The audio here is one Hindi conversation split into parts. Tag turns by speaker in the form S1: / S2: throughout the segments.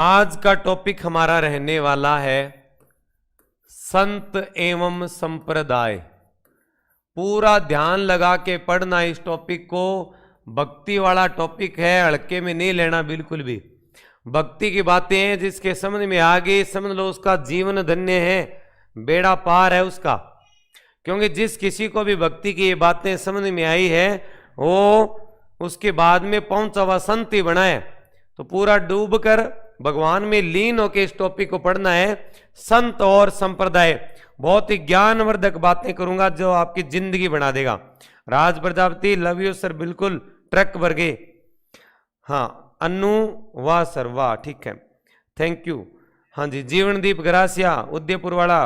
S1: आज का टॉपिक हमारा रहने वाला है संत एवं संप्रदाय। पूरा ध्यान लगा के पढ़ना इस टॉपिक को। भक्ति वाला टॉपिक है, हल्के में नहीं लेना बिल्कुल भी। भक्ति की बातें हैं, जिसके समझ में आ गई समझ लो उसका जीवन धन्य है, बेड़ा पार है उसका। क्योंकि जिस किसी को भी भक्ति की ये बातें समझ में आई है वो उसके बाद में पहुंचा हुआ संत ही बना है। तो पूरा डूब कर भगवान में लीन होकर इस टॉपिक को पढ़ना है, संत और संप्रदाय। बहुत ही ज्ञानवर्धक बातें करूंगा जो आपकी जिंदगी बना देगा। राज प्रजापति लव यू सर, बिल्कुल ट्रक भर गए। हाँ अनु वाह सर वाह, ठीक है थैंक यू। हाँ जी जीवनदीप गरासिया उदयपुर वाला,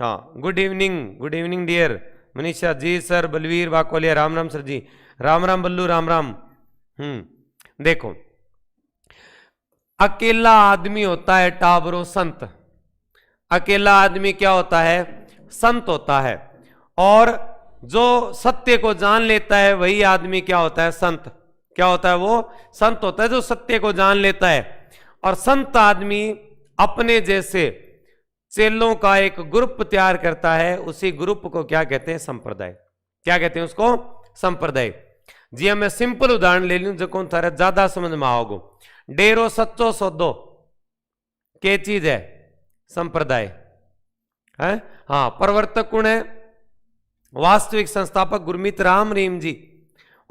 S1: हाँ good evening dear Manisha ji sir. Balvir वाकोलिया Ram Ram sir जी, राम राम बल्लू राम राम। देखो अकेला आदमी होता है टाबरो संत। अकेला आदमी क्या होता है? संत होता है। और जो सत्य को जान लेता है वही आदमी क्या होता है? संत। क्या होता है? वो संत होता है जो सत्य को जान लेता है। और संत आदमी अपने जैसे चेलों का एक ग्रुप तैयार करता है, उसी ग्रुप को क्या कहते हैं? संप्रदाय। क्या कहते हैं उसको? संप्रदाय। जी मैं सिंपल उदाहरण ले लूं जो कौन थारा ज्यादा समझ में आओगे। डेरो सच्चो सौदो क्या चीज है? संप्रदाय है। हाँ प्रवर्तक कौन है? वास्तविक संस्थापक गुरमीत राम रहीम जी।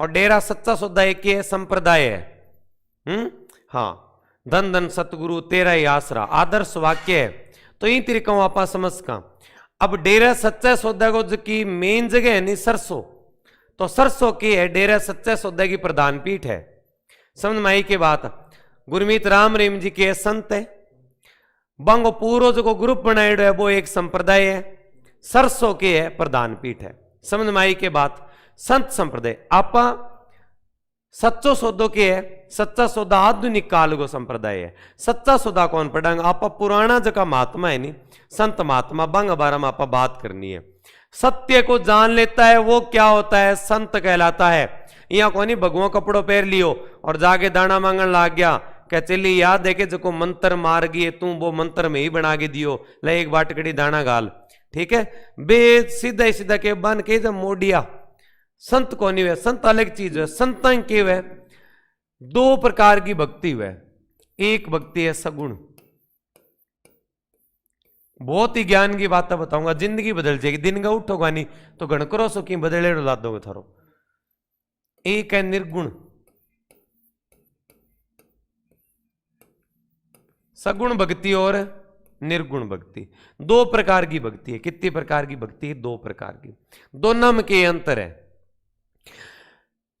S1: और डेरा सच्चा सौदा एक ही है, संप्रदाय है। हाँ धन धन सतगुरु तेरा ही आसरा आदर्श वाक्य है। तो इन तरीका आप समझ का। अब डेरा सच्चा सौदा को जो की मेन जगह है नहीं सरसों, तो सरसों की है डेरा सच्चा सौदा की प्रधान पीठ है। समझ में आई की बात? गुरमीत राम रहीम जी के संत है, बंगो पूर्व जो ग्रुप बनाए है वो एक संप्रदाय है, सरसों के है प्रधान पीठ है। समझ में आई के बात? संत संप्रदाय आपा सच्चो सौदो के है। सच्चा सौदा आधुनिक काल को संप्रदाय है। सच्चा सौदा कौन पढ़ाएंगे? आपा पुराना जगह महात्मा है नहीं, संत महात्मा बंग बारे में आपा बात करनी है। सत्य को जान लेता है वो क्या होता है? संत कहलाता है। यहाँ को नहीं भगवान कपड़ों पहन लियो और जाके दाना मांगन लाग गया, क्या चली याद है कि जो मंत्र मार गई तू वो मंत्र में ही बना के दियो, ले एक बाटकड़ी दाना गाल, ठीक है बे सीधा ही सीधा के बन के जब मोडिया। संत को नहीं हुआ, संत अलग चीज है। संत के हुए दो प्रकार की भक्ति हुए। एक भक्ति है सगुण, बहुत ही ज्ञान की बातें बताऊंगा, जिंदगी बदल जाएगी। दिन का उठोगा नहीं तो गणकरो सो की बदले ला दोगे थारो। एक है निर्गुण। सगुण भक्ति और निर्गुण भक्ति, दो प्रकार की भक्ति है। कितनी प्रकार की भक्ति है? दो प्रकार की। दोनों में के अंतर है।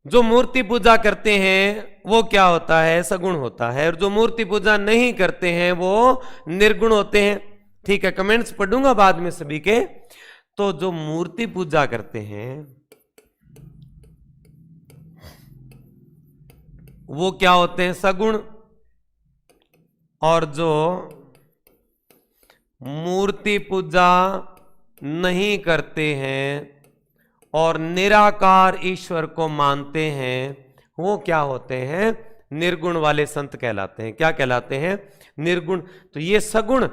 S1: जो मूर्ति पूजा करते हैं वो क्या होता है? सगुण होता है। और जो मूर्ति पूजा नहीं करते हैं वो निर्गुण होते हैं। ठीक है कमेंट्स पढ़ूंगा बाद में सभी के। तो जो मूर्ति पूजा करते हैं वो क्या होते हैं? सगुण। और जो मूर्ति पूजा नहीं करते हैं और निराकार ईश्वर को मानते हैं वो क्या होते हैं? निर्गुण वाले संत कहलाते हैं। क्या कहलाते हैं? निर्गुण। तो ये सगुण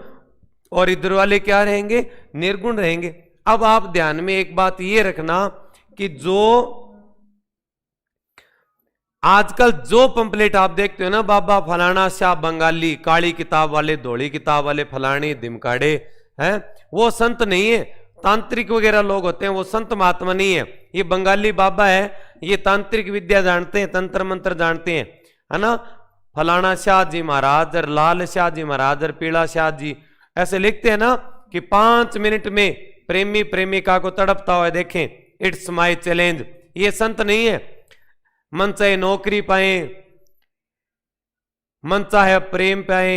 S1: और इधर वाले क्या रहेंगे? निर्गुण रहेंगे। अब आप ध्यान में एक बात ये रखना कि जो आजकल जो पंपलेट आप देखते हो ना, बाबा फलाना शाह बंगाली, काली किताब वाले, धोली किताब वाले, फलाने दिमकाड़े हैं, वो संत नहीं है। तांत्रिक वगैरह लोग होते हैं, वो संत महात्मा नहीं है। ये बंगाली बाबा है, ये तांत्रिक विद्या जानते हैं, तंत्र मंत्र जानते हैं, है ना। फलाना शाह जी महाराज और लाल शाह जी महाराज और पीला शाह जी ऐसे लिखते हैं ना कि 5 मिनट में प्रेमी प्रेमिका को तड़पता हुआ देखें, इट्स माई चैलेंज। ये संत नहीं है। मन चाहे नौकरी पाए, मन चाहे प्रेम पाए,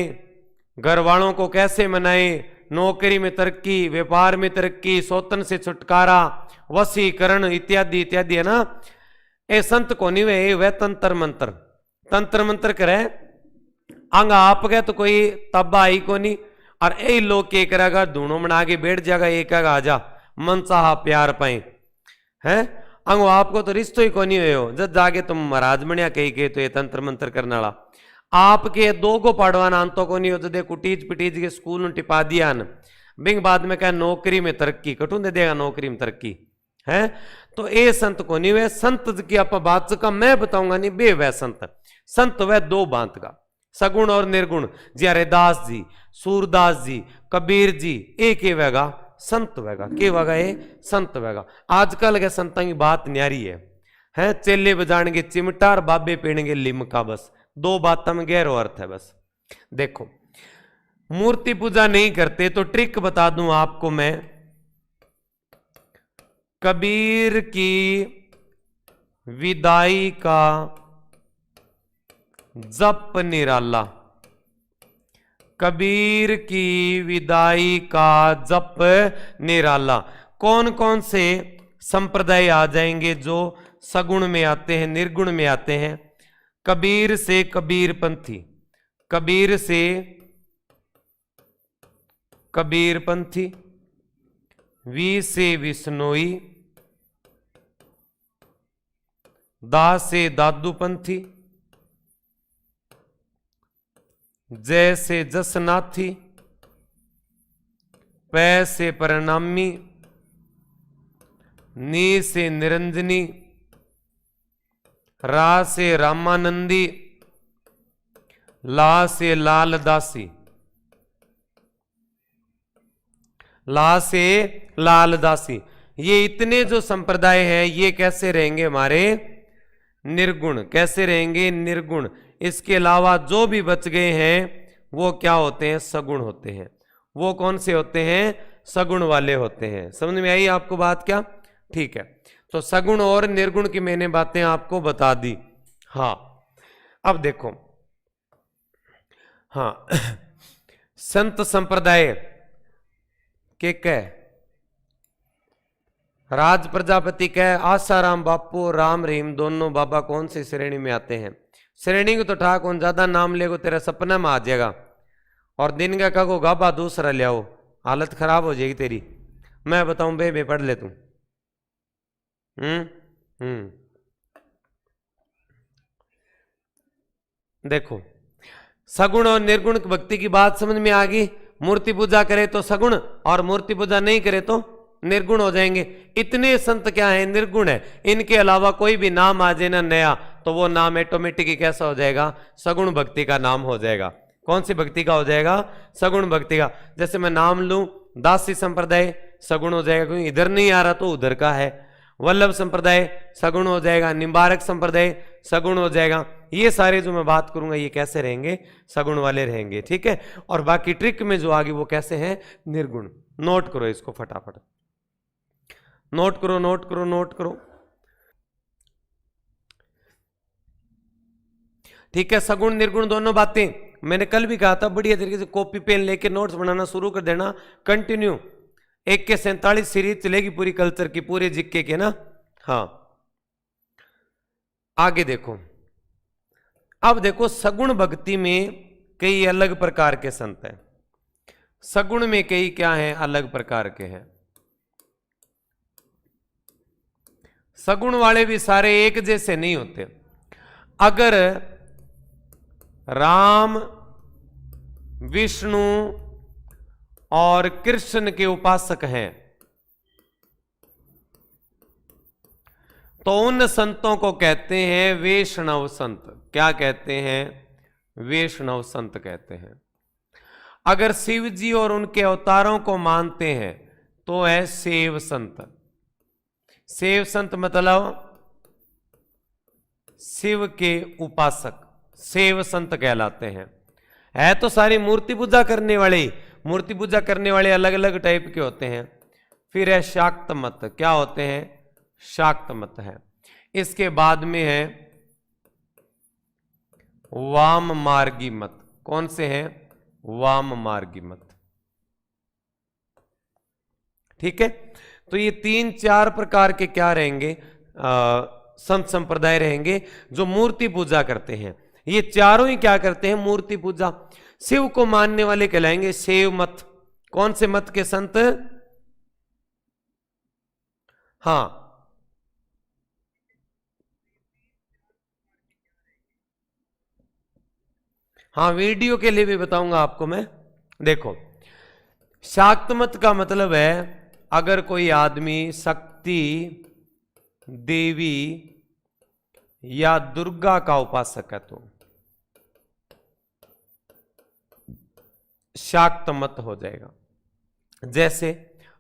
S1: घर वालों को कैसे मनाए, नौकरी में तरक्की, व्यापार में तरक्की, सौतन से छुटकारा, वशीकरण इत्यादि इत्यादि, है ना। ए संत को नहीं वे, वह तंत्र मंत्र, तंत्र मंत्र करे अंग आप गए तो कोई तब्बा आई को नहीं। और यही लोग के करेगा धूणों बना के बैठ जाएगा, एक आजा मन चाहा प्यार पाए हैं। अंग आपको तो रिश्तो ही को नहीं हो, जब जाके तुम महाराज बनिया कही के तो ये तंत्र मंत्र करने वाला। आपके दो को पढ़वाना अंतों को नहीं होता, दे कुटीज पिटीज के स्कूल में टिपा दिया न, बिंग बाद में कह नौकरी में तरक्की कटू दे देगा, नौकरी में तरक्की है। तो ए संत को नहीं, वह संत की आप बात का मैं बताऊंगा नहीं, बे वह संत वह दो बात का, सगुण और निर्गुण। जी हरिदास जी, सूरदास जी, कबीर जी, एक ही वेगा संत वेगा, के वेगा ये संत वेगा। आजकल के संतां की बात न्यारी है चेले बजाएंगे चिमटा और बाबे पीनेंगे लिमका, बस दो बातों में गहरा अर्थ है। बस देखो, मूर्ति पूजा नहीं करते तो ट्रिक बता दूं आपको मैं, कबीर की विदाई का जप निराला, कबीर की विदाई का जप निराला। कौन कौन से संप्रदाय आ जाएंगे जो सगुण में आते हैं, निर्गुण में आते हैं? कबीर से कबीरपंथी, कबीर से कबीरपंथी, वी से विश्नोई, दा से दादूपंथी, जय से जसनाथी, पै से परिणामी, नी से निरंजनी, रा से रामानंदी, ला से लालदासी, ला से लालदासी। ये इतने जो संप्रदाय हैं ये कैसे रहेंगे हमारे? निर्गुण। कैसे रहेंगे? निर्गुण। इसके अलावा जो भी बच गए हैं वो क्या होते हैं? सगुण होते हैं। वो कौन से होते हैं? सगुण वाले होते हैं। समझ में आई आपको बात क्या? ठीक है, तो सगुण और निर्गुण की मैंने बातें आपको बता दी। हाँ, अब देखो, हाँ संत संप्रदाय के कह राज प्रजापति कह आसाराम बापू राम रहीम दोनों बाबा कौन सी श्रेणी में आते हैं? श्रेणी को तो ठाक कौन, ज्यादा नाम लेगो तेरा सपना में आ जाएगा और दिन का कहो गाबा दूसरा ले आओ, हालत खराब हो जाएगी तेरी। मैं बताऊं बे पढ़ ले तू। देखो, सगुण और निर्गुण भक्ति की बात समझ में आ गई। मूर्ति पूजा करे तो सगुण और मूर्ति पूजा नहीं करे तो निर्गुण हो जाएंगे। इतने संत क्या है? निर्गुण है। इनके अलावा कोई भी नाम आ जाए ना नया तो वो नाम ऑटोमेटिक कैसा हो जाएगा? सगुण भक्ति का नाम हो जाएगा। कौन सी भक्ति का हो जाएगा? सगुण भक्ति का। जैसे मैं नाम लूं दासी संप्रदाय, सगुण हो जाएगा क्योंकि इधर नहीं आ रहा तो उधर का है। वल्लभ संप्रदाय सगुण हो जाएगा। निम्बारक संप्रदाय सगुण हो जाएगा। ये सारे जो मैं बात करूंगा ये कैसे रहेंगे? सगुण वाले रहेंगे। ठीक है, और बाकी ट्रिक में जो आगे वो कैसे हैं? निर्गुण। नोट करो इसको फटाफट, नोट करो नोट करो नोट करो। ठीक है, सगुण निर्गुण दोनों बातें मैंने कल भी कहा था। बढ़िया तरीके से कॉपी पेन लेके नोट्स बनाना शुरू कर देना कंटिन्यू। 1 के 47 सीरीज चलेगी पूरी कल्चर की, पूरे जिक्के के ना। हाँ, आगे देखो। अब देखो, सगुण भक्ति में कई अलग प्रकार के संत हैं। सगुण में कई क्या हैं? अलग प्रकार के हैं। सगुण वाले भी सारे एक जैसे नहीं होते। अगर राम, विष्णु और कृष्ण के उपासक हैं तो उन संतों को कहते हैं वैष्णव संत। क्या कहते हैं? वैष्णव संत कहते हैं। अगर शिव जी और उनके अवतारों को मानते हैं तो है सेव संत। सेव संत मतलब शिव के उपासक, सेव संत कहलाते हैं। है तो सारी मूर्ति पूजा करने वाले। मूर्ति पूजा करने वाले अलग अलग टाइप के होते हैं। फिर है शाक्त मत। क्या होते हैं? शाक्त मत है। इसके बाद में है वाम मार्गी मत। कौन से हैं? वाम मार्गी मत। ठीक है, तो ये 3-4 प्रकार के क्या रहेंगे? संत संप्रदाय रहेंगे जो मूर्ति पूजा करते हैं। ये चारों ही क्या करते हैं? मूर्ति पूजा। शिव को मानने वाले कहलाएंगे शैव मत। कौन से मत के संत? हाँ, हाँ, वीडियो के लिए भी बताऊंगा आपको मैं। देखो, शाक्त मत का मतलब है अगर कोई आदमी शक्ति देवी या दुर्गा का उपासक है तो शाक्त मत हो जाएगा। जैसे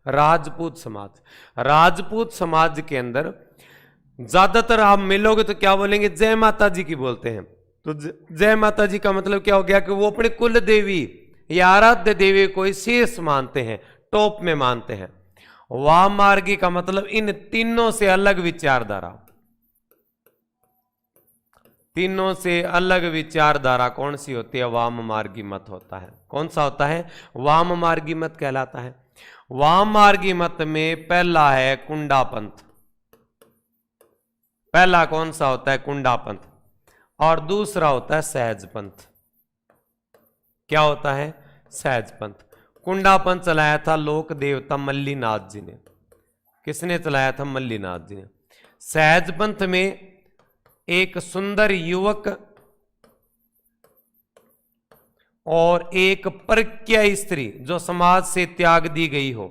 S1: राजपूत समाज, राजपूत समाज के अंदर ज्यादातर आप मिलोगे तो क्या बोलेंगे, जय माता जी की बोलते हैं। तो जय माता जी का मतलब क्या हो गया कि वो अपने कुल देवी या आराध्य देवी को शीर्ष मानते हैं, टॉप में मानते हैं। वाम मार्गी का मतलब इन तीनों से अलग विचारधारा, तीनों से अलग विचारधारा कौन सी होती है, वाम मार्गी मत होता है। कौन सा होता है, वाम मार्गी मत कहलाता है। वाम मार्गी मत में पहला है कुंडा पंथ, पहला कौन सा होता है, कुंडा पंथ, और दूसरा होता है सहज पंथ। क्या होता है, सहज पंथ। कुंडा पंथ चलाया था लोक देवता मल्लीनाथ जी ने। किसने चलाया था, मल्लीनाथ जी ने। सहज पंथ में एक सुंदर युवक और एक परक्या स्त्री जो समाज से त्याग दी गई हो,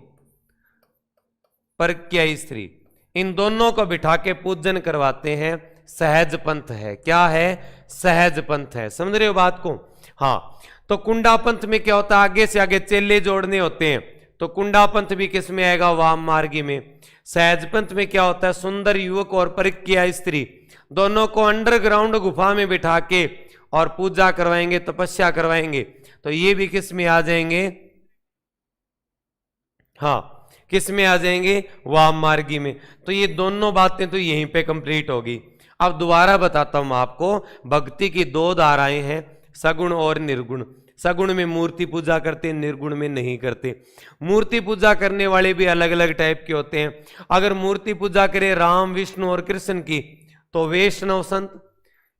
S1: परक्या स्त्री, इन दोनों को बिठा के पूजन करवाते हैं, सहज पंथ है। क्या है, सहज पंथ है। समझ रहे हो बात को। हाँ, तो कुंडा पंथ में क्या होता है, आगे से आगे चेले जोड़ने होते हैं, तो कुंडा पंथ भी किस में आएगा, वाम मार्गी में। सहज पंथ में क्या होता है, सुंदर युवक और परक्या स्त्री दोनों को अंडरग्राउंड गुफा में बिठा के और पूजा करवाएंगे, तपस्या करवाएंगे, तो ये भी किस में आ जाएंगे, हाँ, किस में आ जाएंगे, वाम मार्गी में। तो ये दोनों बातें तो यहीं पे कंप्लीट होगी। अब दोबारा बताता हूं आपको, भक्ति की दो धाराएं हैं, सगुण और निर्गुण। सगुण में मूर्ति पूजा करते हैं, निर्गुण में नहीं करते। मूर्ति पूजा करने वाले भी अलग अलग टाइप के होते हैं। अगर मूर्ति पूजा करें राम विष्णु और कृष्ण की तो वैष्णव संत,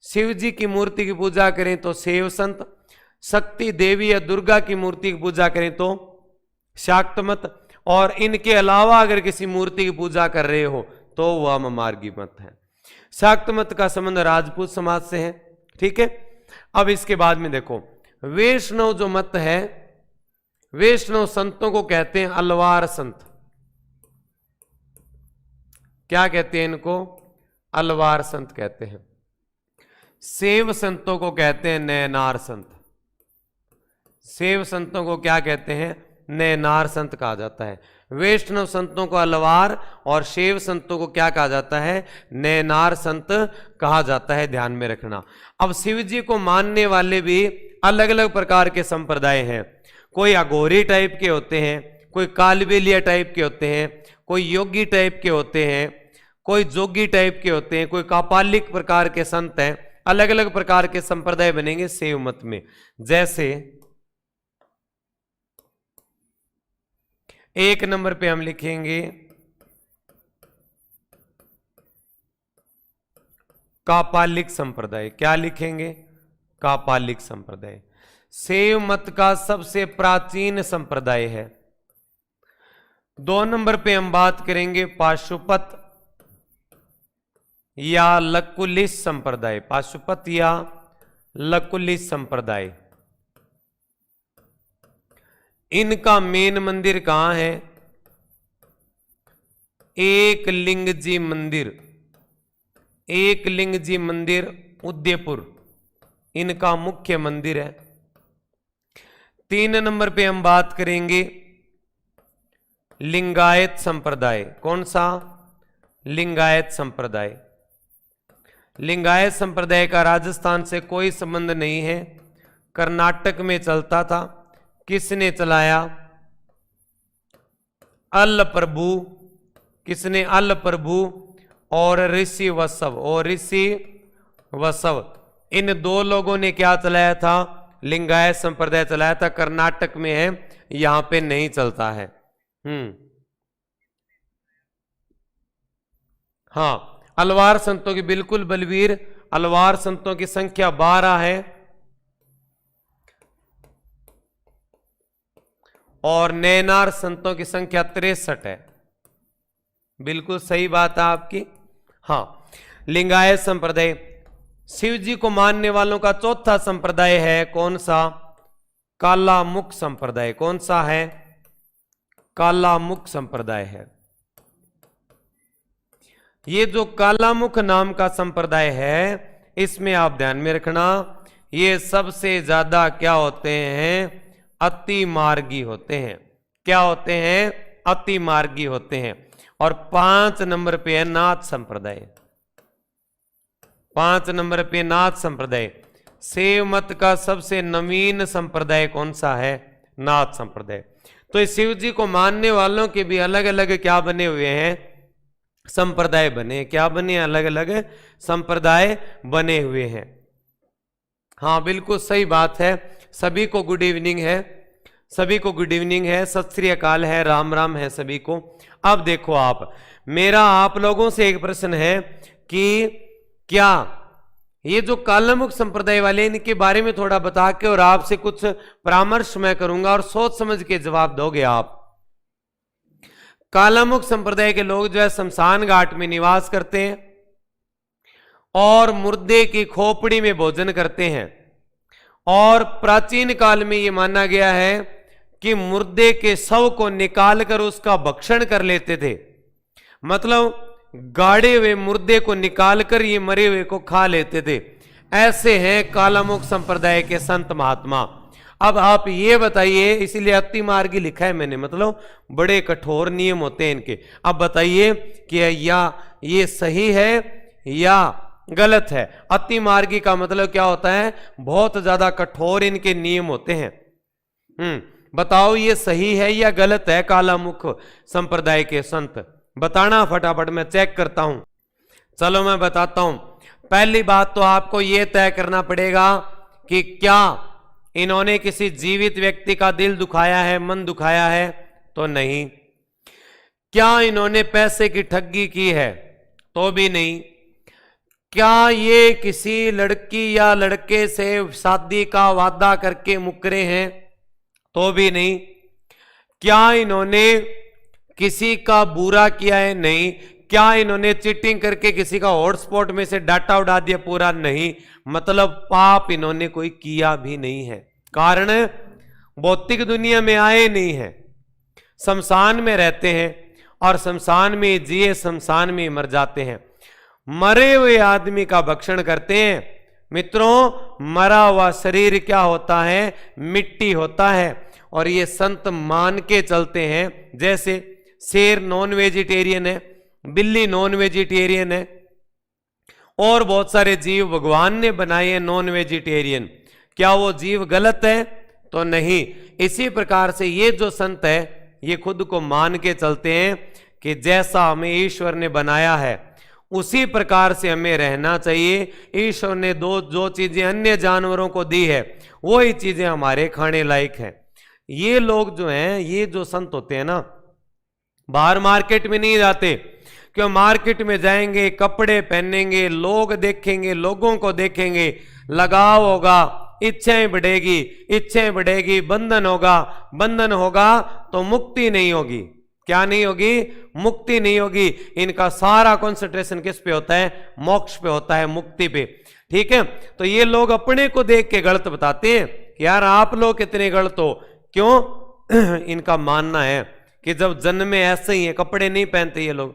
S1: शिव जी की मूर्ति की पूजा करें तो शैव संत, शक्ति देवी या दुर्गा की मूर्ति की पूजा करें तो शाक्त मत, और इनके अलावा अगर किसी मूर्ति की पूजा कर रहे हो तो वाम मार्गी मत है। शाक्त मत का संबंध राजपूत समाज से है। ठीक है, अब इसके बाद में देखो, वैष्णव जो मत है, वैष्णव संतों को कहते हैं अलवार संत। क्या कहते हैं इनको, अलवार संत कहते हैं। शैव संतों को कहते हैं नैनार संत। शैव संतों को क्या कहते हैं, नैनार संत कहा जाता है। वैष्णव संतों को अलवार और शैव संतों को क्या कहा जाता है, नैनार संत कहा जाता है, ध्यान में रखना। अब शिव जी को मानने वाले भी अलग अलग प्रकार के संप्रदाय हैं। कोई अघोरी टाइप के होते हैं, कोई कालबेलिया टाइप के होते हैं, कोई योगी टाइप के होते हैं, कोई जोगी टाइप के होते हैं, कोई कापालिक प्रकार के संत हैं। अलग अलग प्रकार के संप्रदाय बनेंगे शैव मत में। जैसे एक नंबर पे हम लिखेंगे कापालिक संप्रदाय। क्या लिखेंगे, कापालिक संप्रदाय। शैव मत का सबसे प्राचीन संप्रदाय है। 2 नंबर पे हम बात करेंगे पाशुपत या लकुलिश संप्रदाय। पाशुपत या लकुलिश संप्रदाय, इनका मेन मंदिर कहां है, एक लिंग जी मंदिर। एक लिंग जी मंदिर उदयपुर इनका मुख्य मंदिर है। 3 नंबर पे हम बात करेंगे लिंगायत संप्रदाय। कौन सा, लिंगायत संप्रदाय। लिंगायत संप्रदाय का राजस्थान से कोई संबंध नहीं है, कर्नाटक में चलता था। किसने चलाया, अल प्रभु। किसने, अल प्रभु और ऋषि वसव। और ऋषि वसव, इन 2 लोगों ने क्या चलाया था, लिंगायत संप्रदाय चलाया था। कर्नाटक में है, यहां पे नहीं चलता है। हाँ, अलवार संतों की, बिल्कुल बलवीर, अलवार संतों की संख्या 12 है और नैनार संतों की संख्या 63 है। बिल्कुल सही बात है आपकी। हाँ, लिंगायत संप्रदाय शिव जी को मानने वालों का चौथा संप्रदाय है कौन सा? कालामुख संप्रदाय। कौन सा है? कालामुख संप्रदाय है। ये जो कालामुख नाम का संप्रदाय है, इसमें आप ध्यान में रखना, ये सबसे ज्यादा क्या होते हैं? अति मार्गी होते हैं। क्या होते हैं? अति मार्गी होते हैं। और 5 नंबर पे है नाथ संप्रदाय। 5 नंबर पे नाथ संप्रदाय। शैव मत का सबसे नवीन संप्रदाय कौन सा है? नाथ संप्रदाय। तो इस शिव जी को मानने वालों के भी अलग अलग क्या बने हुए हैं? संप्रदाय बने। क्या बने? अलग अलग संप्रदाय बने हुए हैं। हाँ बिल्कुल सही बात है। सभी को गुड इवनिंग है, सभी को गुड इवनिंग है, सत श्री अकाल है, राम राम है सभी को। अब देखो आप, मेरा आप लोगों से एक प्रश्न है कि क्या ये जो कालामुख संप्रदाय वाले, इनके बारे में थोड़ा बता के और आपसे कुछ परामर्श मैं करूंगा और सोच समझ के जवाब दोगे आप। कालामुख संप्रदाय के लोग जो है शमशान घाट में निवास करते हैं और मुर्दे की खोपड़ी में भोजन करते हैं। और प्राचीन काल में यह माना गया है कि मुर्दे के शव को निकालकर उसका भक्षण कर लेते थे। मतलब गाड़े हुए मुर्दे को निकालकर ये मरे हुए को खा लेते थे। ऐसे हैं कालामुख संप्रदाय के संत महात्मा। अब आप ये बताइए, इसीलिए अति मार्गी लिखा है मैंने, मतलब बड़े कठोर नियम होते हैं इनके। अब बताइए कि या ये सही है या गलत है। अति मार्गी का मतलब क्या होता है? बहुत ज्यादा कठोर इनके नियम होते हैं। बताओ ये सही है या गलत है? कालामुख संप्रदाय के संत बताना फटाफट, मैं चेक करता हूं। चलो मैं बताता हूं। पहली बात तो आपको यह तय करना पड़ेगा कि क्या इन्होंने किसी जीवित व्यक्ति का दिल दुखाया है, मन दुखाया है? तो नहीं। क्या इन्होंने पैसे की ठगी की है? तो भी नहीं। क्या ये किसी लड़की या लड़के से शादी का वादा करके मुकरे हैं? तो भी नहीं। क्या इन्होंने किसी का बुरा किया है? नहीं। क्या इन्होंने चीटिंग करके किसी का हॉटस्पॉट में से डाटा उड़ा दिया? पूरा नहीं। मतलब पाप इन्होंने कोई किया भी नहीं है। कारण भौतिक दुनिया में आए नहीं है, शमशान में रहते हैं और शमशान में जिए शमशान में मर जाते हैं। मरे हुए आदमी का भक्षण करते हैं। मित्रों, मरा हुआ शरीर क्या होता है? मिट्टी होता है। और ये संत मान के चलते हैं, जैसे शेर नॉन वेजिटेरियन है, बिल्ली नॉन वेजिटेरियन है, और बहुत सारे जीव भगवान ने बनाए हैं नॉन वेजिटेरियन। क्या वो जीव गलत है? तो नहीं। इसी प्रकार से ये जो संत है, ये खुद को मान के चलते हैं कि जैसा हमें ईश्वर ने बनाया है उसी प्रकार से हमें रहना चाहिए। ईश्वर ने जो चीजें अन्य जानवरों को दी है, वही चीजें हमारे खाने लायक हैं। ये लोग जो हैं, ये जो संत होते हैं ना, बाहर मार्केट में नहीं जाते। क्यों? मार्केट में जाएंगे, कपड़े पहनेंगे, लोग देखेंगे, लोगों को देखेंगे, लगाव होगा, इच्छाएं बढ़ेगी, इच्छाएं बढ़ेगी, बंधन होगा, बंधन होगा तो मुक्ति नहीं होगी। क्या नहीं होगी? मुक्ति नहीं होगी। इनका सारा कंसंट्रेशन किस पे होता है? मोक्ष पे होता है, मुक्ति पे। ठीक है। तो ये लोग अपने को देख के गलत बताते हैं कि यार आप लोग कितने गलत हो। क्यों? इनका मानना है कि जब जन्मे ऐसे ही है, कपड़े नहीं पहनते ये लोग,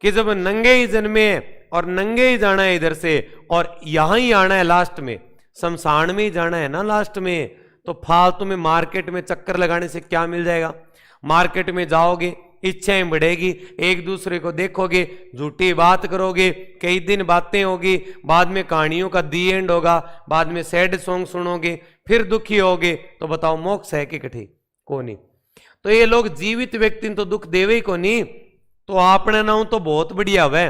S1: कि जब नंगे ही जन्मे और नंगे ही जाना है इधर से, और यहां ही आना है लास्ट में, शमशान में ही जाना है ना लास्ट में, तो फालतू में मार्केट में चक्कर लगाने से क्या मिल जाएगा? मार्केट में जाओगे, इच्छाएं बढ़ेगी, एक दूसरे को देखोगे, झूठी बात करोगे, कई दिन बातें होगी, बाद में कहानियों का दी एंड होगा, बाद में सैड सॉन्ग सुनोगे, फिर दुखी होगे। तो बताओ मोक्ष है कि कठी? को नहीं। तो ये लोग जीवित व्यक्ति तो दुख देवे ही को नहीं। तो आपने नाम तो बहुत बढ़िया है,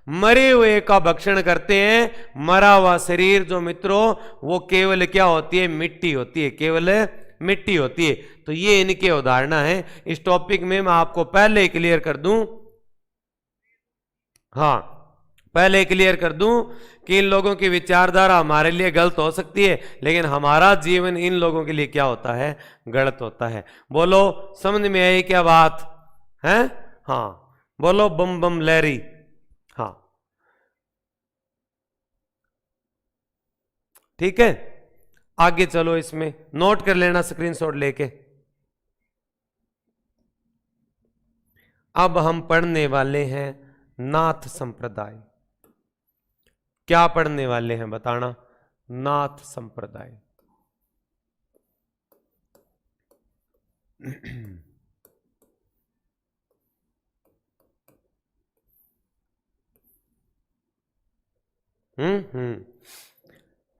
S1: मरे हुए का भक्षण करते हैं। मरा हुआ शरीर जो मित्रों, वो केवल क्या होती है? मिट्टी होती है, केवल मिट्टी होती है। तो ये इनके उदाहरण है। इस टॉपिक में मैं आपको पहले क्लियर कर दूं, हाँ पहले क्लियर कर दूं कि इन लोगों की विचारधारा हमारे लिए गलत हो सकती है, लेकिन हमारा जीवन इन लोगों के लिए क्या होता है? गलत होता है। बोलो समझ में आई क्या बात है? हाँ बोलो बम बम लहरी। हाँ ठीक है, आगे चलो, इसमें नोट कर लेना स्क्रीनशॉट लेके। अब हम पढ़ने वाले हैं नाथ संप्रदाय। क्या पढ़ने वाले हैं बताना? नाथ संप्रदाय।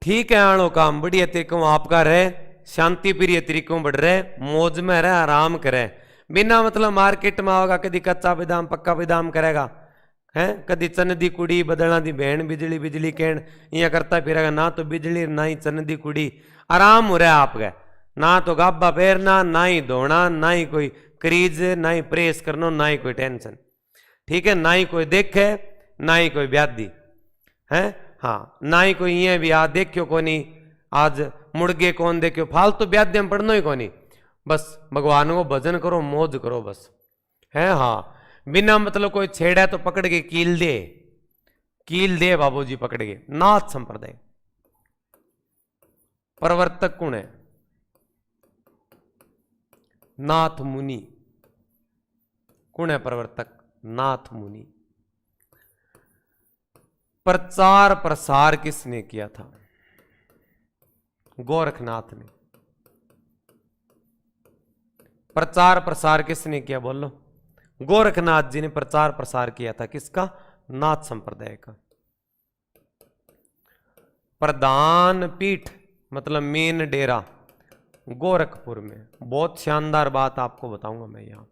S1: ठीक है, आनो काम बढ़िया तरीकों आपका रहे, शांति प्रिय तरीकों बढ़ रहे, मौज में रहे, आराम करे, बिना मतलब मार्केट में आओगा, कभी कच्चा बादाम पक्का बादाम करेगा है, कभी चन दी कुड़ी बदलना दी बहन, बिजली बिजली कहन यहाँ करता फिरेगा, ना तो बिजली ना ही चन दी कुड़ी, आराम हो रहा है आपका, ना तो गाबा पैरना, ना ही धोना, ना ही कोई क्रीज, ना ही प्रेस करना, ना ही कोई टेंशन, ठीक है, ना ही कोई देखे, ना ही कोई व्याधि है, हाँ, ना ही कोई ये भी आज देखियो कोनी, आज मुड़गे कौन देखियो, फालतू व्याधि हम पढ़ना ही कोनी, बस भगवान को भजन करो, मौज करो बस, है, हाँ, बिना मतलब कोई छेड़ा तो पकड़ के कील दे बाबूजी पकड़ के। नाथ संप्रदाय प्रवर्तक कौन है? नाथ मुनि। कौन है प्रवर्तक? नाथ मुनि। प्रचार प्रसार किसने किया था? गोरखनाथ ने। प्रचार प्रसार किसने किया बोलो? गोरखनाथ जी ने प्रचार प्रसार किया था। किसका? नाथ संप्रदाय का। प्रधान पीठ मतलब मेन डेरा गोरखपुर में। बहुत शानदार बात आपको बताऊंगा मैं यहां।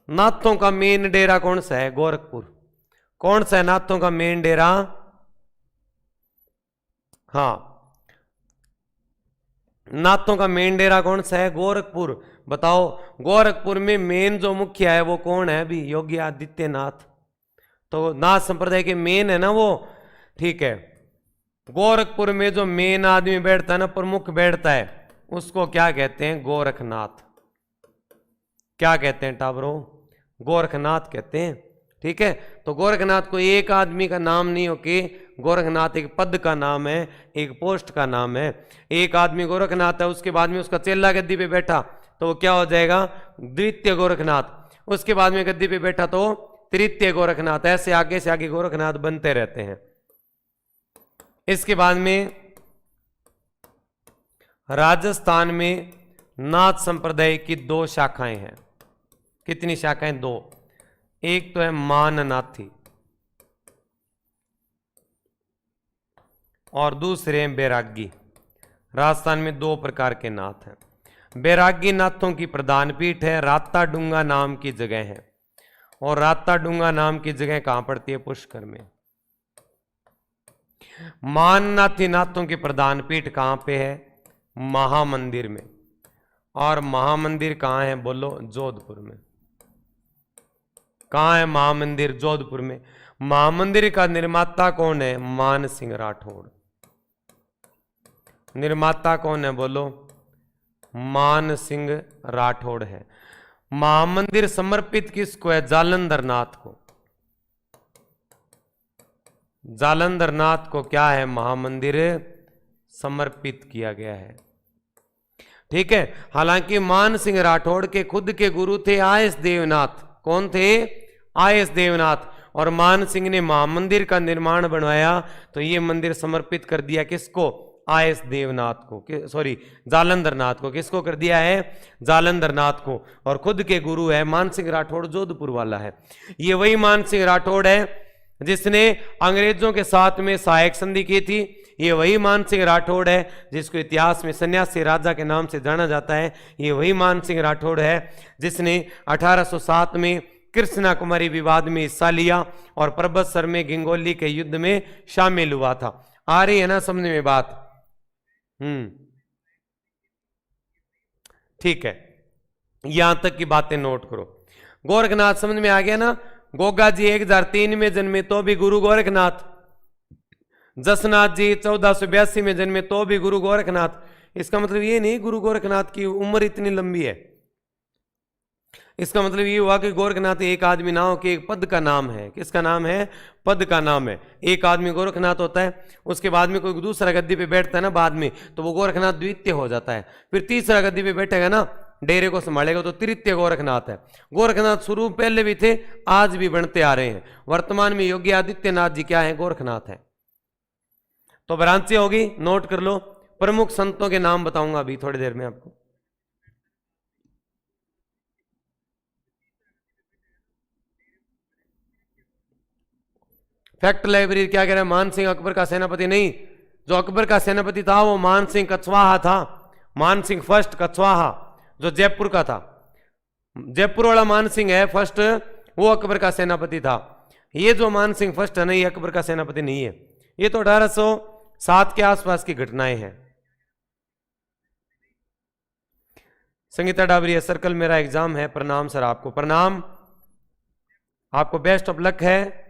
S1: नाथों का मेन डेरा कौन सा है? गोरखपुर। कौन सा है नाथों का मेन डेरा? हाँ, नाथों का मेन डेरा कौन सा है? गोरखपुर। बताओ गोरखपुर में मेन जो मुखिया है वो कौन है? अभी योगी आदित्यनाथ। तो नाथ संप्रदाय के मेन है ना वो, ठीक है। गोरखपुर में जो मेन आदमी बैठता है ना, प्रमुख बैठता है, उसको क्या कहते हैं? गोरखनाथ। क्या कहते हैं टाबरों? गोरखनाथ कहते हैं, ठीक है। तो गोरखनाथ को एक आदमी का नाम नहीं हो कि गोरखनाथ एक पद का नाम है, एक पोस्ट का नाम है। एक आदमी गोरखनाथ है, उसके बाद में उसका चेला गद्दी पे बैठा तो वो क्या हो जाएगा? द्वितीय गोरखनाथ। उसके बाद में गद्दी पे बैठा तो तृतीय गोरखनाथ। ऐसे आगे से आगे गोरखनाथ बनते रहते हैं। इसके बाद में राजस्थान में नाथ संप्रदाय की 2 शाखाएं हैं। कितनी शाखाएं? 2। एक तो है माननाथी और दूसरे हैं बैरागी। राजस्थान में 2 प्रकार के नाथ हैं। बैरागी नाथों की प्रधान पीठ है राता डूंगा नाम की जगह है। और राता डूंगा नाम की जगह कहां पड़ती है? पुष्कर में। माननाथी नाथों की प्रधान पीठ कहां पे है? महामंदिर में। और महामंदिर कहां है बोलो? जोधपुर में। कहां है महामंदिर? जोधपुर में। महामंदिर का निर्माता कौन है? मान सिंह राठौड़। निर्माता कौन है बोलो? मान सिंह राठौड़ है। महामंदिर समर्पित किसको है? जालंधर नाथ को। जालंधर नाथ को क्या है? महामंदिर समर्पित किया गया है, ठीक है। हालांकि मान सिंह राठौड़ के खुद के गुरु थे आयस देवनाथ। कौन थे? आयस देवनाथ। और मान सिंह ने महामंदिर का निर्माण बनवाया तो ये मंदिर समर्पित कर दिया किसको? आयस देवनाथ को, सॉरी जालंधर नाथ को। किसको कर दिया है? जालंधर नाथ को। और खुद के गुरु है मान सिंह राठौड़, जोधपुर वाला है। ये वही मान सिंह राठौड़ है जिसने अंग्रेजों के साथ में सहायक संधि की थी। ये वही मान सिंह राठौड़ है जिसको इतिहास में सन्यासी राजा के नाम से जाना जाता है। ये वही मान सिंह राठौड़ है जिसने 1807 में कृष्णा कुमारी विवाद में हिस्सा लिया और परबतसर में गिंगोली के युद्ध में शामिल हुआ था। आ रही है ना समझ में बात? ठीक है, यहां तक की बातें नोट करो। गोरखनाथ समझ में आ गया ना? गोगा जी 1003 में जन्मे तो भी गुरु गोरखनाथ। जसनाथ जी 1482 में जन्मे तो भी गुरु गोरखनाथ। इसका मतलब ये नहीं गुरु गोरखनाथ की उम्र इतनी लंबी है। इसका मतलब ये हुआ कि गोरखनाथ एक आदमी ना हो कि एक पद का नाम है। किसका नाम है? पद का नाम है। एक आदमी गोरखनाथ होता है, उसके बाद में कोई दूसरा गद्दी पे बैठता है ना बाद में, तो वो गोरखनाथ द्वितीय हो जाता है। फिर तीसरा गद्दी पे बैठेगा ना, डेरे को संभालेगा, तो तृतीय गोरखनाथ है। गोरखनाथ शुरू पहले भी थे, आज भी बनते आ रहे हैं। वर्तमान में योगी आदित्यनाथ जी क्या है? गोरखनाथ है। तो भ्रांति होगी, नोट कर लो। प्रमुख संतों के नाम बताऊंगा अभी थोड़ी देर में आपको। फैक्ट लाइब्रेरी क्या कह रहा है? मान सिंह अकबर का सेनापति नहीं, जो अकबर का सेनापति था वो मान सिंह कछवाहा था। मान सिंह फर्स्ट कछवाहा, जो जयपुर का था। जयपुर वाला मान सिंह है फर्स्ट, वो अकबर का सेनापति था। ये जो मान सिंह फर्स्ट है ना, ये अकबर का सेनापति नहीं है। ये तो 1807 के आसपास की घटनाएं हैं। संगीता डाबरी सर्कल, मेरा एग्जाम है। प्रणाम सर, आपको प्रणाम, आपको बेस्ट ऑफ लक है।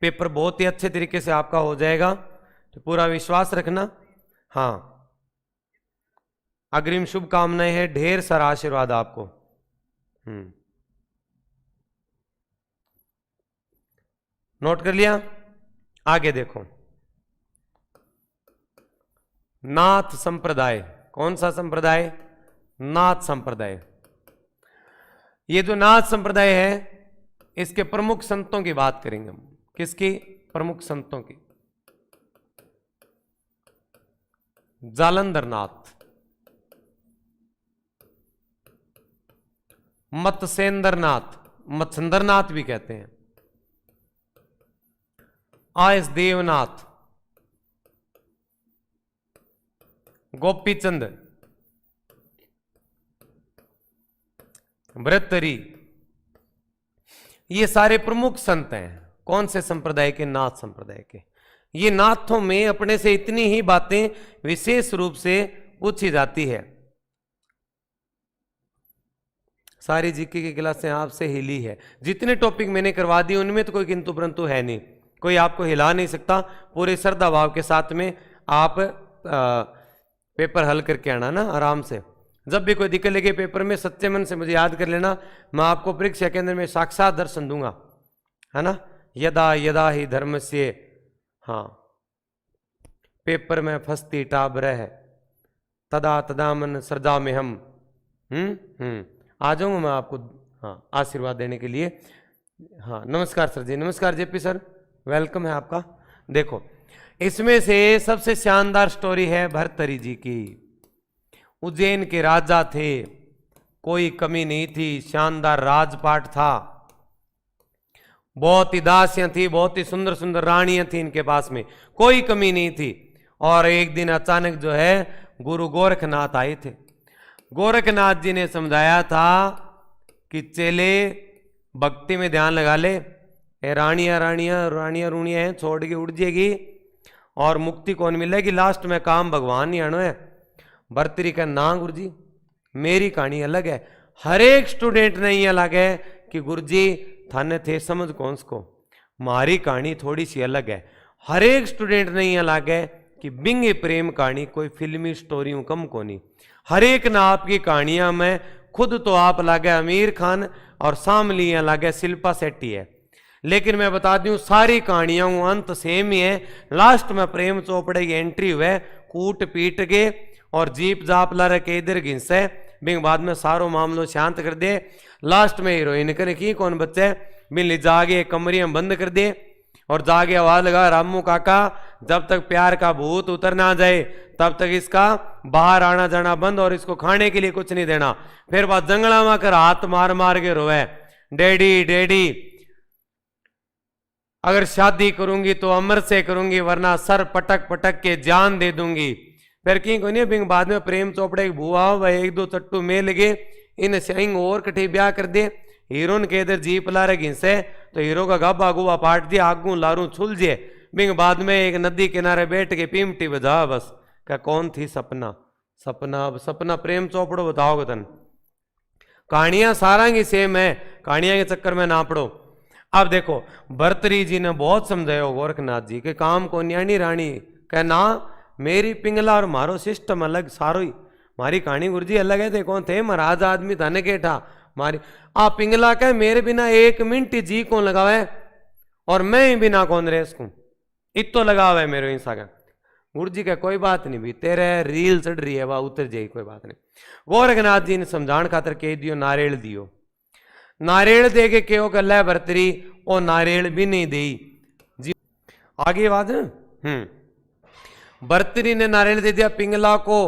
S1: पेपर बहुत ही अच्छे तरीके से आपका हो जाएगा, तो पूरा विश्वास रखना। हाँ, अग्रिम शुभकामनाएं हैं, ढेर सारा आशीर्वाद आपको। नोट कर लिया? आगे देखो, नाथ संप्रदाय। कौन सा संप्रदाय? नाथ संप्रदाय। ये जो नाथ संप्रदाय है, इसके प्रमुख संतों की बात करेंगे हम। किसकी? प्रमुख संतों की। जालंधर नाथ, मत्स्येंद्र नाथ, मत्स्येंद्र नाथ भी कहते हैं, आयस देवनाथ, गोपीचंद, भृतरी, ये सारे प्रमुख संत हैं। कौन से संप्रदाय के? नाथ संप्रदाय के। ये नाथों में अपने से इतनी ही बातें विशेष रूप से पूछी जाती है। सारी जीके की क्लासें आपसे हिली है। जितने टॉपिक मैंने करवा दिए उनमें तो कोई किंतु परंतु है नहीं, कोई आपको हिला नहीं सकता। पूरे श्रद्धा भाव के साथ में आप पेपर हल करके आना ना आराम से। जब भी कोई दिक्कत लगे पेपर में, सच्चे मन से मुझे याद कर लेना, मैं आपको परीक्षा केंद्र में साक्षात दर्शन दूंगा, है ना। यदा यदा ही धर्म से, हाँ, पेपर में फंसती टाबर है, तदा तदा मन सृजा में हम। आ जाऊंगा मैं आपको, हाँ, आशीर्वाद देने के लिए। हाँ, नमस्कार सर जी, नमस्कार जेपी सर, वेलकम है आपका। देखो, इसमें से सबसे शानदार स्टोरी है भर्तरी जी की। उज्जैन के राजा थे, कोई कमी नहीं थी, शानदार राजपाट था, बहुत ही दासियां थी, बहुत ही सुंदर सुंदर रानियां थी इनके पास में, कोई कमी नहीं थी। और एक दिन अचानक जो है गुरु गोरखनाथ आए थे। गोरखनाथ जी ने समझाया था कि चेले भक्ति में ध्यान लगा ले, रानियां रानियां रानियां रूनियां हैं, छोड़ के उड़ जाएगी और मुक्ति कौन मिलेगी, लास्ट में काम भगवान नहीं आना है। भर्तरी का ना गुरु जी, मेरी कहानी अलग है। हर एक स्टूडेंट ने ये अलग है कि गुरु जी थाने थे समझ कौन को, मारी कहानी थोड़ी सी अलग है। हर एक स्टूडेंट ने ये अलग है कि बिंगे प्रेम कहानी कोई फिल्मी स्टोरी कम को नहीं। हर एक ना आपकी कहानियां में खुद तो आप लागे आमिर खान और सामली लागे शिल्पा शेट्टी है, लेकिन मैं बता दूं सारी कहानियां अंत सेम ही है। लास्ट में प्रेम चोपड़े की एंट्री हुए, कूट पीट के और जीप जाप ला रखे इधर घिसे, बिंग बाद में सारो मामलो शांत कर दे। लास्ट में हीरोइन करे की कौन बच्चे बिल्ली जागे कमरियां बंद कर दे और जागे आवाज लगा रामू काका, जब तक प्यार का भूत उतर ना जाए तब तक इसका बाहर आना जाना बंद और इसको खाने के लिए कुछ नहीं देना। फिर बात जंगला में कर हाथ मार मार के रोए, डैडी डैडी अगर शादी करूंगी तो अमर से करूंगी वरना सर पटक पटक के जान दे दूंगी। फिर की को नहीं बिंग बाद में प्रेम चोपड़े की भूआ वह एक दो चट्टू में लगे, इन सिंह और कठी ब्याह कर दे। हीरोन के इधर जीप ला रहे घिसे तो हीरो का गाबा गुबा पाट दिया, आगू लारू छुल जे। बिंग बाद में एक नदी किनारे बैठ के पीमटी बजा बस। क्या कौन थी सपना? सपना सपना प्रेम चोपड़ो बताओगे तन। कहानियां सारा की सेम है, कहानियां के चक्कर में ना पड़ो। अब देखो भर्तरी जी ने बहुत समझाया गोरखनाथ जी के काम को, न्याणी रानी कह ना मेरी पिंगला और मारो सिस्टम अलग सारो ही, मारी कहानी गुरुजी अलग है। देखो थे महाराज आदमी थाने के ठा मारी आ पिंगला कह मेरे बिना 1 मिनट जी कौन लगावे और मैं ही बिना कौन रहे इसको इतो लगावे मेरे हिस्सा का। गुरु जी का कोई बात नहीं भी तेरे रील चढ़ रही है वह उतर जाए कोई बात नहीं। गोरखनाथ जी ने समझाण खातर कह दियो नारियल दियो, नारियल दे के क्यों गल भरतरी और नारियल भी नहीं दी जी। आगे बात भरतरी ने नारियल दे दिया पिंगला को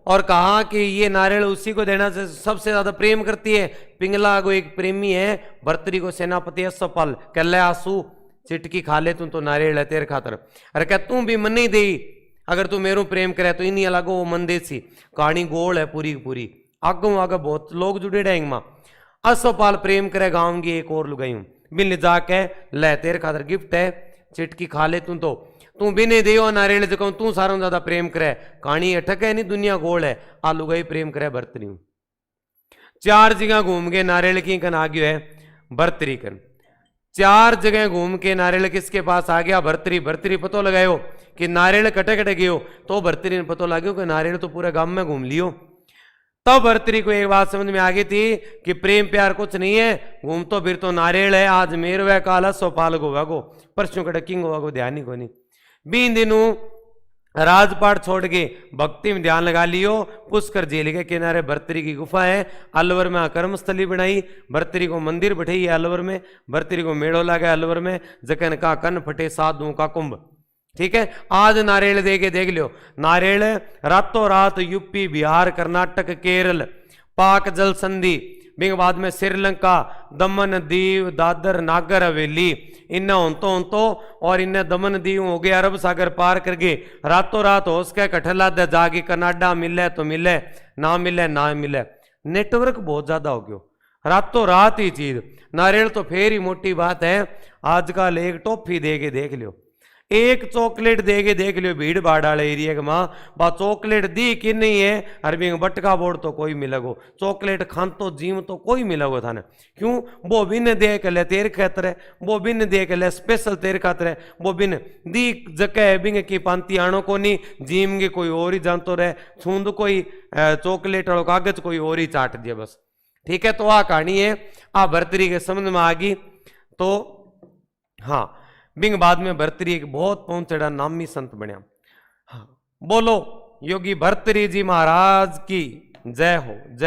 S1: और कहा कि ये नारियल उसी को देना से सबसे ज्यादा प्रेम करती है। पिंगला को एक प्रेमी है, भरतरी को सेनापति असफल कह आंसू चिटकी खा ले तू तो नारियल है तेरे खातर। अरे क्या तू भी मन नहीं दे अगर तू मेरू प्रेम करे तो इन्हीं अलग वो मन देसी कहानी गोल है पूरी पूरी आगू आगे बहुत लोग जुड़े रहेंगे माँ। असोपाल प्रेम करे गाँव की एक और लुगाई बिन जाके ले तेरे खातर गिफ्ट है चिटकी खा ले तू भी नहीं दे नारियल जो तू सारों ज्यादा प्रेम करे कहानी अटक है नहीं दुनिया गोल है आ लुगाई प्रेम करे भरतरी। 4 जगह घूम के नारियल की कन आ गयो है भरतरी कन 4 जगह घूम के नारियल किसके पास आ गया भरतरी। भरतरी पतो लगायो कि नारियल कटे कटे गयो तो भरतरी ने पतो लाग्यो कि नारियल तो पूरे गांव में घूम लियो। तब भरतरी को एक बात समझ में आ गई थी कि प्रेम प्यार कुछ नहीं है घूम तो फिर तो नारियल है आज मेर वह काला सोपाल को वगो परसों कटे किंग वगो ध्यान नहीं को नहीं। 20 दिनों राजपाट छोड़ के भक्ति में ध्यान लगा लियो। पुष्कर झील के किनारे भरतरी की गुफा है। अलवर में कर्मस्थली बनाई भरतरी को मंदिर बैठाई है अलवर में। भरतरी को मेड़ो लगा अलवर में जकन का कन फटे साधुओं का कुंभ। ठीक है आज नारियल दे के देख लियो नारियल रातों रात यूपी बिहार कर्नाटक केरल पाक जल संधि बिंग बाद में श्रीलंका दमन दीव दादर नागर हवेली इन्हें होंतो और इन्हें दमन दीव हो गया अरब सागर पार करके रातों रात हो उसके कठला दे जाके कनाडा मिले तो मिले ना मिले ना मिले। नेटवर्क बहुत ज्यादा हो गयो रातों रात ही चीज। नारियल तो फिर ही मोटी बात है आजकल एक टॉफी दे के देख लियो एक चॉकलेट दे के देख लियो भीड़ भाड़ वाले एरिया के माँ बा चॉकलेट दी कि नहीं है अरबी बटका बोर्ड तो कोई मिलेगो चॉकलेट खान तो जीव तो कोई मिलेगो थाने क्यों वो बिन दे के ले तेरे खातर है वो बिन दे के ले स्पेशल तेरे खातर है वो बिन दी जगह बिंग की पांति आनो को नहीं जीम के कोई और ही जानतो रहे छूंद कोई चॉकलेट और कागज कोई और ही चाट दिया बस। ठीक है तो आ कहानी है आ भरतरी के समझ में आ गई। तो हाँ बिंग बाद में भरतरी एक बहुत पहुंचड़ा नामी संत बनया। हाँ बोलो योगी भरतरी जी महाराज की जय हो जय।